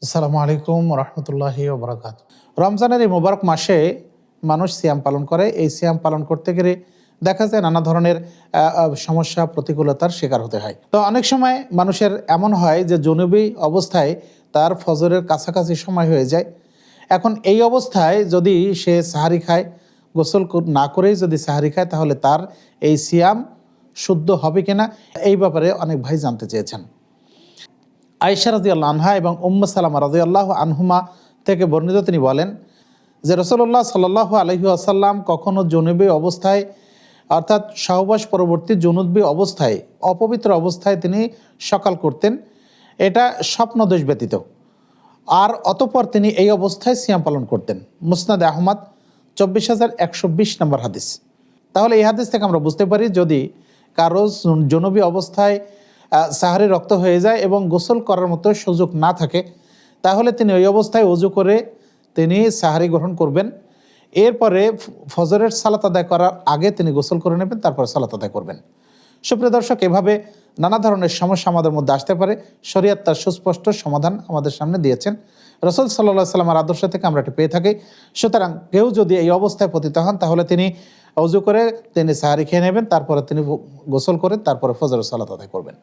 আসসালামু আলাইকুম রহমতুল্লাহি ওবরাকাত। রমজানের এই মোবারক মাসে মানুষ সিয়াম পালন করে। এই সিয়াম পালন করতে গেলে দেখা যায় নানা ধরনের সমস্যা প্রতিকূলতার শিকার হতে হয়। তো অনেক সময় মানুষের এমন হয় যে জুনুবি অবস্থায় তার ফজরের কাছাকাছি সময় হয়ে যায়। এখন এই অবস্থায় যদি সে সাহারি খায়, গোসল না করেই যদি সাহারি খায়, তাহলে তার এই সিয়াম শুদ্ধ হবে কিনা, এই ব্যাপারে অনেক ভাই জানতে চেয়েছেন। আয়েশা রাদিয়াল্লাহু আনহা এবং উম্মে সালামা রাদিয়াল্লাহু আনহুমা থেকে বর্ণিত, তিনি বলেন যে রাসূলুল্লাহ সাল্লাল্লাহু আলাইহি ওয়াসাল্লাম কখনো জুনুবি অবস্থায়, অর্থাৎ সহবাস পরবর্তী জুনুবি অবস্থায়, অপবিত্র অবস্থায় তিনি সকাল করতেন, এটা স্বপ্নদোষ ব্যতীত। আর অতঃপর তিনি এই অবস্থায় সিয়াম পালন করতেন। মুসনাদে আহমদ ২৪,১২০ নম্বর হাদিস। তাহলে এই হাদিস থেকে আমরা বুঝতে পারি, যদি কারো জুনুবি অবস্থায় সাহারি রক্ত হয়ে যায় এবং গোসল করার মতো সুযোগ না থাকে, তাহলে তিনি ওই অবস্থায় ওযু করে তিনি সাহারি গ্রহণ করবেন। এরপরে ফজরের সালাত আদায় করার আগে তিনি গোসল করে নেবেন, তারপর সালাত আদায় করবেন। সুপ্রিয় দর্শক, এভাবে নানা ধরনের সমস্যা আমাদের মধ্যে আসতে পারে। শরীয়ত তার সুস্পষ্ট সমাধান আমাদের সামনে দিয়েছেন। রাসূল সাল্লাল্লাহু আলাইহি ওয়াসাল্লামের আদর্শ থেকে আমরা এটি পেয়ে থাকি। সুতরাং কেউ যদি এই অবস্থায় পতিত হন, তাহলে তিনি ওযু করে তিনি সাহারি খেয়ে নেবেন, তারপরে তিনি গোসল করে তারপরে ফজরের সালাত আদায় করবেন।